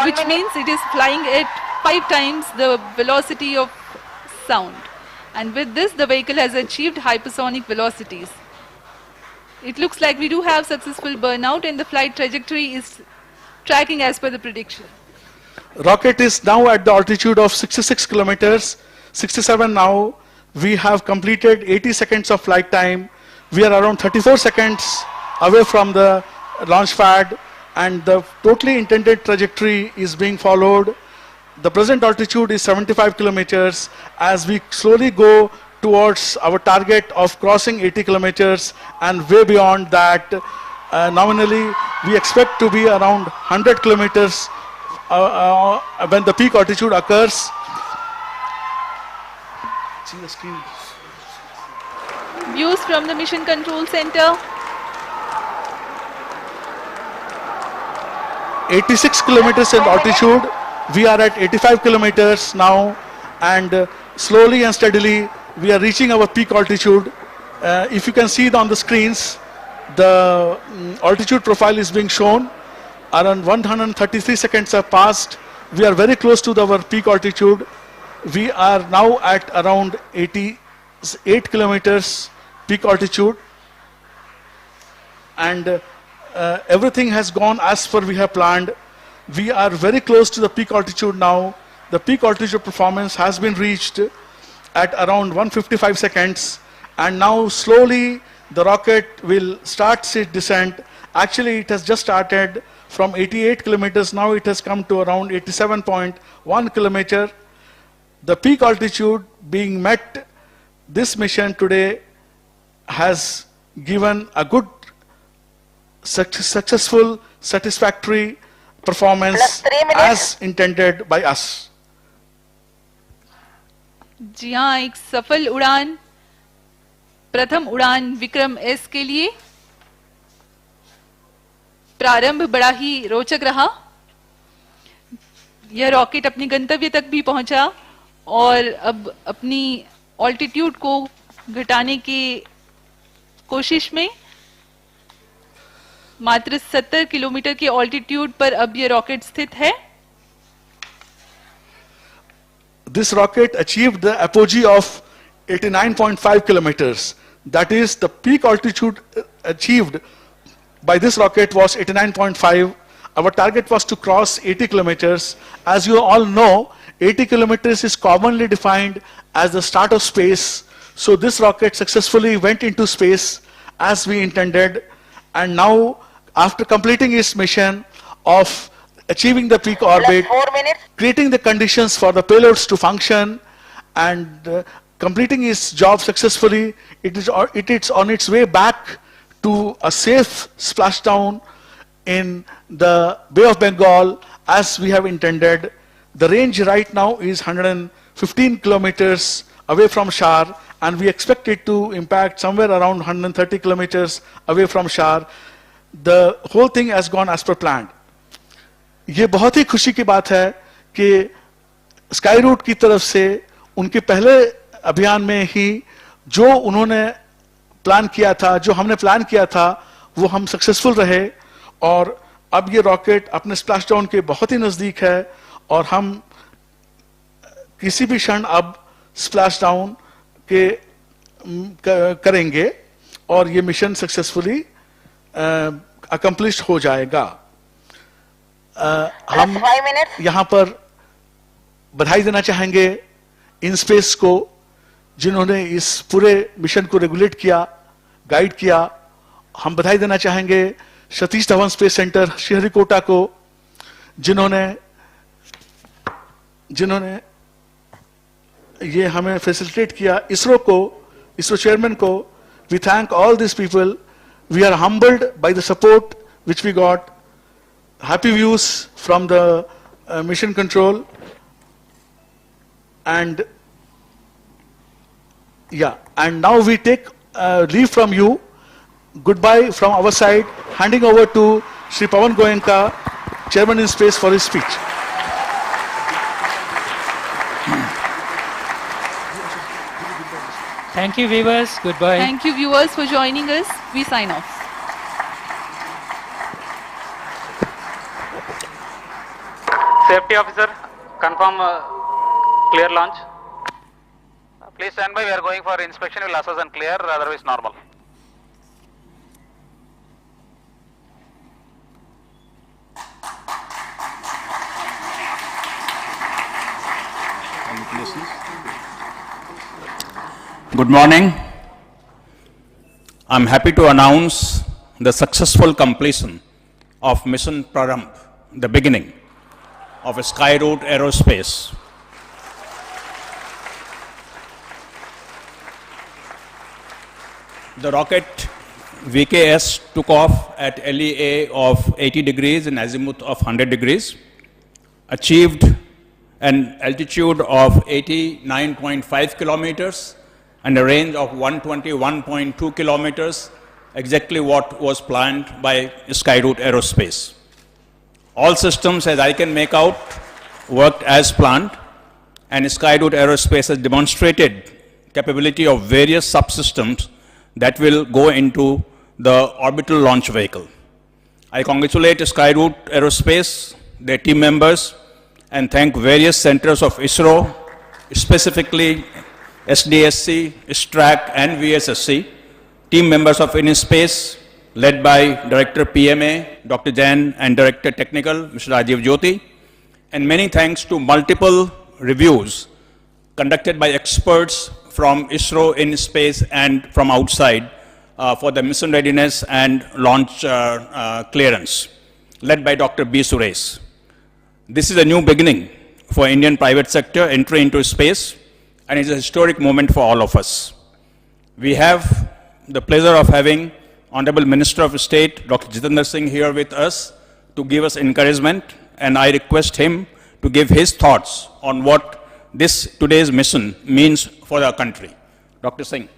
which means it is flying at 5 times the velocity of sound. And with this, the vehicle has achieved hypersonic velocities. It looks like we do have successful burnout and the flight trajectory is tracking as per the prediction. Rocket is now at the altitude of 66 kilometers, 67 now. We have completed 80 seconds of flight time. We are around 34 seconds away from the launch pad, and the totally intended trajectory is being followed. The present altitude is 75 kilometers. As we slowly go towards our target of crossing 80 kilometers and way beyond that, nominally we expect to be around 100 kilometers when the peak altitude occurs. See the screen. Views from the Mission Control Center. 86 kilometers in altitude. We are at 85 kilometers now, and slowly and steadily we are reaching our peak altitude. If you can see it on the screens, the altitude profile is being shown. Around 133 seconds have passed. We are very close to our peak altitude. We are now at around 88 kilometers peak altitude, and everything has gone as per we have planned. We are very close to the peak altitude now. The peak altitude performance has been reached at around 155 seconds, and now slowly the rocket will start its descent. Actually, it has just started from 88 kilometers. Now it has come to around 87.1 kilometer. The peak altitude being met, this mission today has given a good, successful, satisfactory performance as intended by us. जी हाँ, एक सफल उड़ान, प्रथम उड़ान विक्रम-S के लिए प्रारंभ बड़ा ही रोचक रहा। यह रॉकेट अपने गंतव्य तक भी पहुंचा और अब अपनी ऑल्टीट्यूड को घटाने की कोशिश में मात्र 70 किलोमीटर के ऑल्टीट्यूड पर अब यह रॉकेट स्थित है। This rocket achieved the apogee of 89.5 kilometers. That is, the peak altitude achieved by this rocket was 89.5. Our target was to cross 80 kilometers. As you all know, 80 kilometers is commonly defined as the start of space. So this rocket successfully went into space as we intended, and now after completing its mission of achieving the peak orbit, creating the conditions for the payloads to function, and completing its job successfully, it is on its way back to a safe splashdown in the Bay of Bengal as we have intended. The range right now is 115 kilometers away from Shar, and we expect it to impact somewhere around 130 kilometers away from Shar. The whole thing has gone as per planned. ये बहुत ही खुशी की बात है कि sky root की तरफ से उनके पहले अभियान में ही जो उन्होंने प्लान किया था, जो हमने प्लान किया था, वो हम सक्सेसफुल रहे, और अब ये रॉकेट अपने स्प्लैश डाउन के बहुत ही नजदीक है और हम किसी भी क्षण अब स्प्लैश डाउन के करेंगे और ये मिशन सक्सेसफुली अकम्प्लिश्ड हो जाएगा। हम यहाँ पर बधाई देना चाहेंगे इन स्पेस को, जिन्होंने इस पूरे मिशन को रेगुलेट किया, गाइड किया। हम बधाई देना चाहेंगे सतीश धवन स्पेस सेंटर श्रीहरिकोटा को, जिन्होंने ये हमें फैसिलिटेट किया। इसरो को, इसरो चेयरमैन को, we thank all this people. We are humbled by the support which we got. Happy views from the mission control, and yeah, and now we take leave from you. Goodbye from our side, handing over to Shri Pawan Goenka, Chairman in Space, for his speech. Thank you, viewers. Goodbye. Thank you, viewers, for joining us. We sign off. Safety officer, confirm clear launch. Please stand by. We are going for inspection. We'll assess and clear. Otherwise, normal. Good morning. I'm happy to announce the successful completion of Mission PRARAMBH, the beginning of Skyroot Aerospace. The rocket VKS took off at LEA of 80 degrees and azimuth of 100 degrees, achieved an altitude of 89.5 kilometers and a range of 121.2 kilometers, exactly what was planned by Skyroot Aerospace. All systems, as I can make out, worked as planned, and Skyroot Aerospace has demonstrated capability of various subsystems that will go into the orbital launch vehicle. I congratulate Skyroot Aerospace, their team members, and thank various centers of ISRO, specifically SDSC, STRAC, and VSSC, team members of InSpace, led by Director PMA, Dr. Jain, and Director Technical, Mr. Rajiv Jyoti, and many thanks to multiple reviews conducted by experts from ISRO, InSpace, and from outside for the mission readiness and launch clearance, led by Dr. B. Suresh. This is a new beginning for Indian private sector entry into space, and it's a historic moment for all of us. We have the pleasure of having Honorable Minister of State, Dr. Jitendra Singh, here with us to give us encouragement, and I request him to give his thoughts on what today's mission means for our country. Dr. Singh.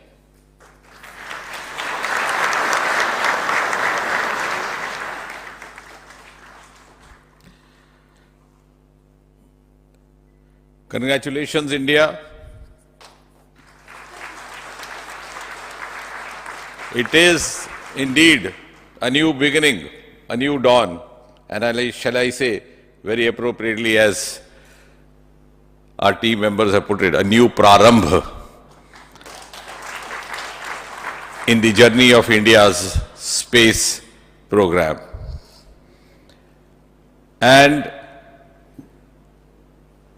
Congratulations, India. It is indeed a new beginning, a new dawn, and shall I say, very appropriately as our team members have put it, a new Prarambh in the journey of India's space program. And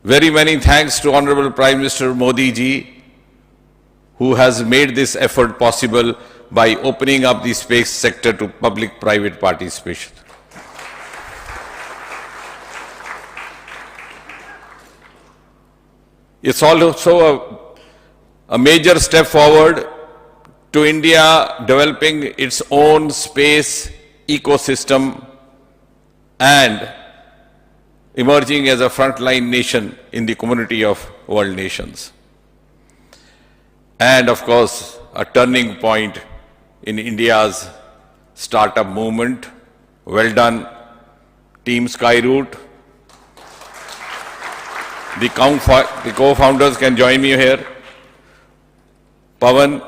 very many thanks to Honorable Prime Minister Modi ji, who has made this effort possible by opening up the space sector to public-private participation. It's also a major step forward to India developing its own space ecosystem and emerging as a frontline nation in the community of world nations. And of course, a turning point in India's startup movement. Well done, Team Skyroot. The co-founders can join me here. Pawan,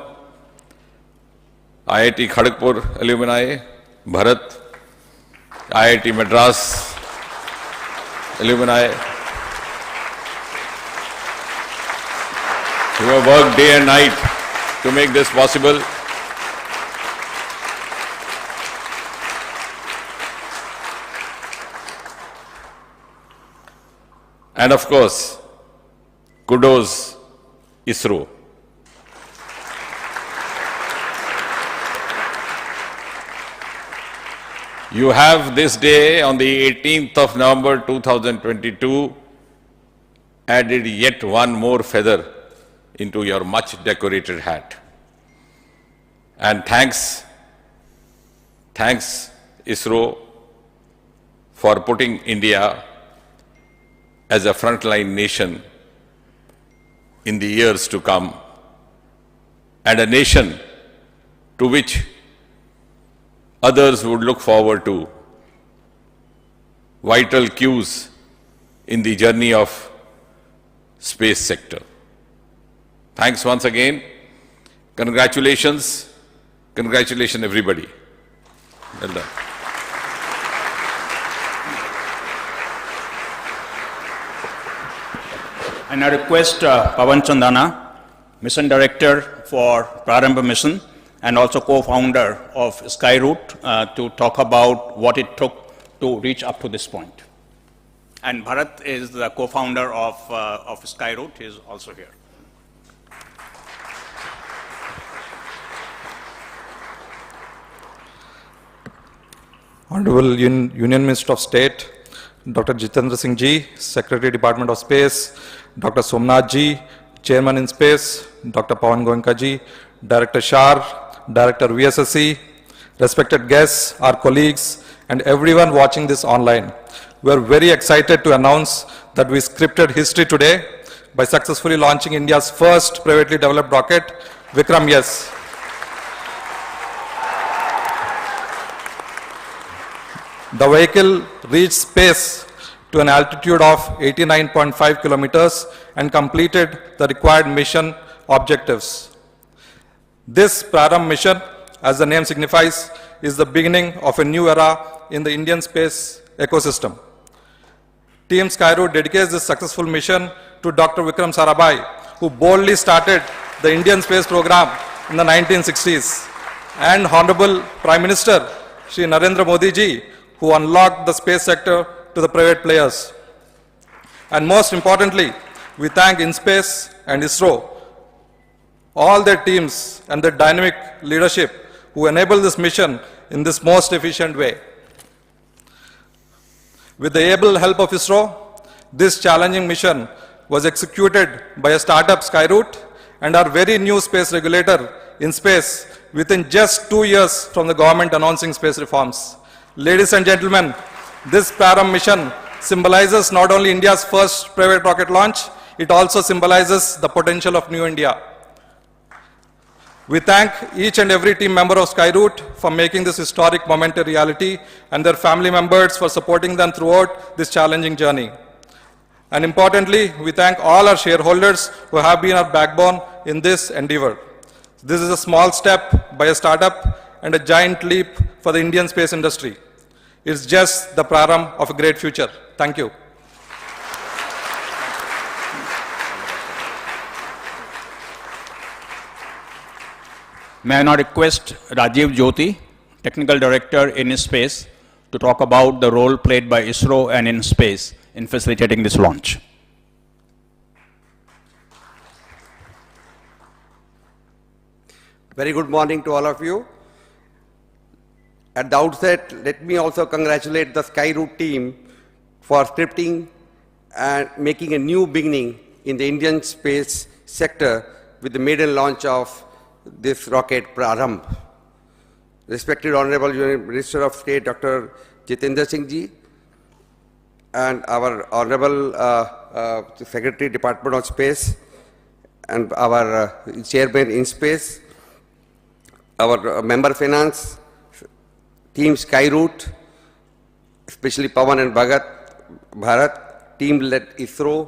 IIT Kharagpur alumni, Bharat, IIT Madras alumni, who have worked day and night to make this possible. And of course, kudos ISRO. You have this day on the 18th of November 2022 added yet one more feather into your much decorated hat. And thanks ISRO for putting India as a frontline nation in the years to come, and a nation to which others would look forward to, vital cues in the journey of space sector. Thanks once again. Congratulations. Congratulations, everybody. Well done. And I request Pawan Chandana, Mission Director for PRARAMBH Mission and also co-founder of Skyroute to talk about what it took to reach up to this point. And Bharat is the co-founder of Skyroute. He is also here. Honorable Union Minister of State, Dr. Jitendra Singh Ji, Secretary Department of Space, Dr. Somnath Ji, Chairman in Space, Dr. Pawan Goenka Ji, Director SHAR, Director VSSC, respected guests, our colleagues, and everyone watching this online. We are very excited to announce that we scripted history today by successfully launching India's first privately developed rocket, VIKRAM-S. The vehicle reached space to an altitude of 89.5 kilometers and completed the required mission objectives. This PRARAMBH mission, as the name signifies, is the beginning of a new era in the Indian space ecosystem. Team Skyroute dedicates this successful mission to Dr. Vikram Sarabhai, who boldly started the Indian space program in the 1960s, and Honorable Prime Minister Shri Narendra Modi Ji, who unlocked the space sector to the private players. And most importantly, we thank InSpace and Isro, all their teams and their dynamic leadership who enabled this mission in this most efficient way. With the able help of Isro, this challenging mission was executed by a startup Skyroute and our very new space regulator, InSpace, within just 2 years from the government announcing space reforms. Ladies and gentlemen, this PRARAMBH mission symbolizes not only India's first private rocket launch, it also symbolizes the potential of New India. We thank each and every team member of Skyroute for making this historic moment a reality and their family members for supporting them throughout this challenging journey. And importantly, we thank all our shareholders who have been our backbone in this endeavor. This is a small step by a startup and a giant leap for the Indian space industry. It's just the prarambh of a great future. Thank you. May I now request Rajiv Jyoti, Technical Director in InSpace, to talk about the role played by ISRO and InSpace in facilitating this launch. Very good morning to all of you. At the outset, let me also congratulate the Skyroute team for scripting and making a new beginning in the Indian space sector with the maiden launch of this rocket PRARAMBH. Respected Honorable Minister of State Dr. Jitendra Singh Ji and our Honorable Secretary Department of Space and our Chairman in Space, our Member Finance, Team Skyroute, especially Pawan and Bharat, team led ISRO,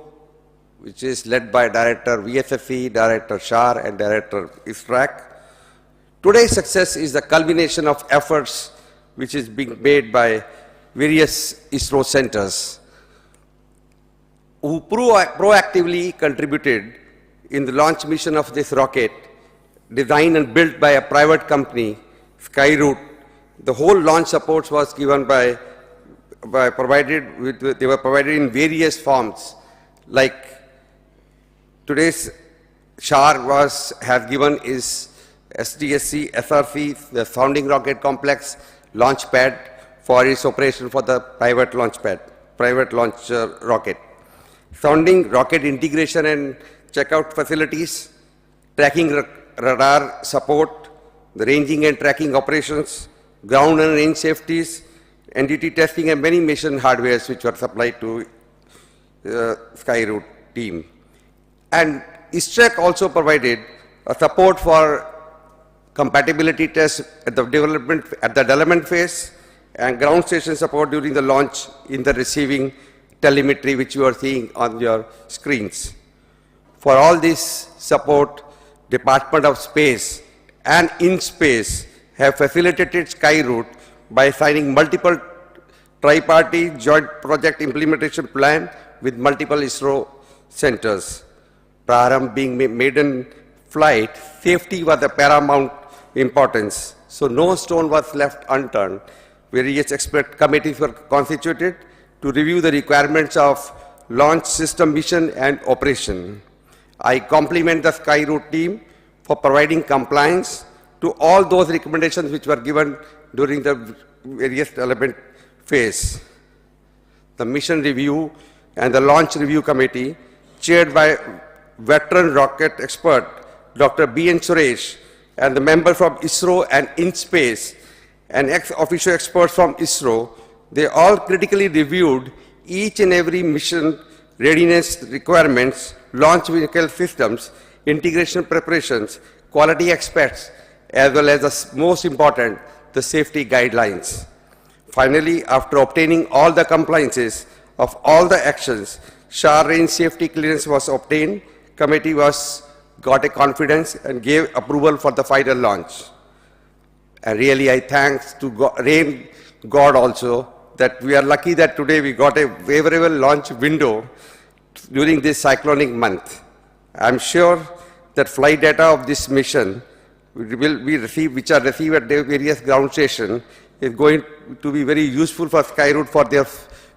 which is led by Director VSSC, Director SHAR and Director ISRAC. Today's success is the culmination of efforts which is being made by various ISRO centers who proactively contributed in the launch mission of this rocket, designed and built by a private company, Skyroute. The whole launch support was given they were provided in various forms, like today's SHAR has given is SDSC, SRC, the Sounding Rocket Complex launch pad for its operation for the private launch rocket. Sounding rocket integration and checkout facilities, tracking radar support, the ranging and tracking operations, ground and range safeties, NDT testing and many mission hardwares which were supplied to Skyroute team. And ISRAC also provided a support for compatibility tests at the development phase and ground station support during the launch in the receiving telemetry which you are seeing on your screens. For all this support, Department of Space and InSpace have facilitated Skyroute by signing multiple tripartite joint project implementation plan with multiple ISRO centers. PRARAMBH being maiden flight, safety was the paramount importance. So no stone was left unturned. Various expert committees were constituted to review the requirements of launch system mission and operation. I compliment the Skyroot team for providing compliance to all those recommendations which were given during the various development phase. The mission review and the launch review committee, chaired by veteran rocket expert Dr. B.N. Suresh, and the member from Isro and InSpace, and ex-officio experts from Isro, they all critically reviewed each and every mission readiness requirements, launch vehicle systems, integration preparations, quality aspects, as well as the most important, the safety guidelines. Finally, after obtaining all the compliances of all the actions, SHAR range safety clearance was obtained, committee got a confidence and gave approval for the final launch. And really I thanks to rain God also that we are lucky that today we got a favorable launch window during this cyclonic month. I'm sure that flight data of this mission will be received, which are received at the various ground stations, is going to be very useful for Skyroot for their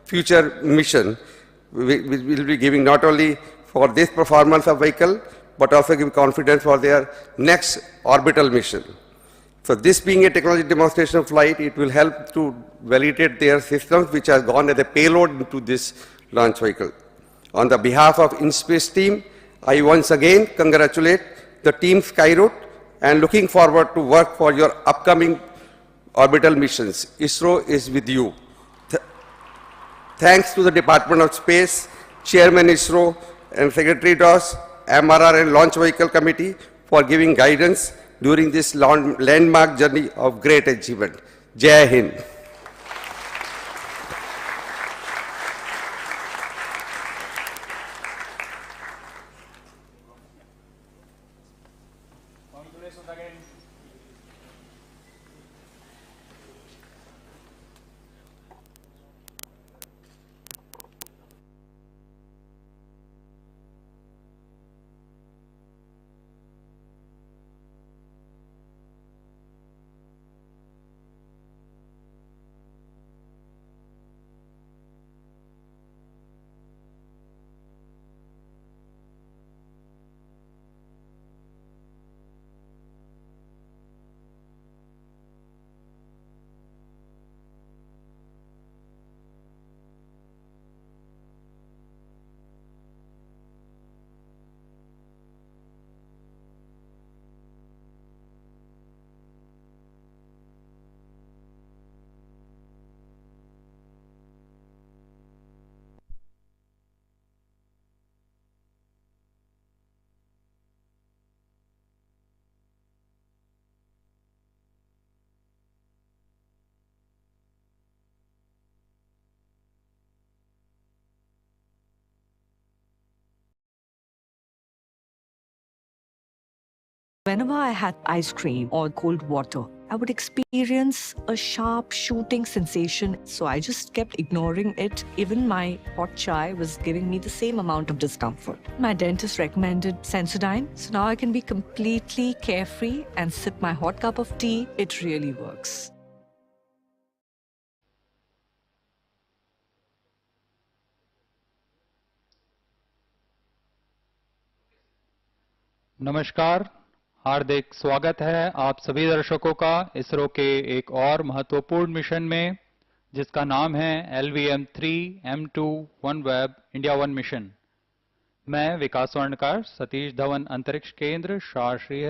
future mission. We will be giving not only for this performance of vehicle, but also give confidence for their next orbital mission. So this being a technology demonstration flight, it will help to validate their systems which have gone as a payload into this launch vehicle. On the behalf of InSpace team, I once again congratulate the team Skyroot and looking forward to work for your upcoming orbital missions. ISRO is with you. Thanks to the Department of Space, Chairman ISRO and Secretary DOS, MRR and Launch Vehicle Committee for giving guidance during this landmark journey of great achievement. Jai Hind. Whenever I had ice cream or cold water, I would experience a sharp shooting sensation. So I just kept ignoring it. Even my hot chai was giving me the same amount of discomfort. My dentist recommended Sensodyne. So now I can be completely carefree and sip my hot cup of tea. It really works. नमस्कार, हार्दिक स्वागत है आप सभी दर्शकों का इसरो के एक और महत्वपूर्ण मिशन में, जिसका नाम है LVM-3 M2 OneWeb India 1 mission. मैं विकास स्वर्णकार, सतीश धवन अंतरिक्ष केंद्र, श्रीहरिकोटा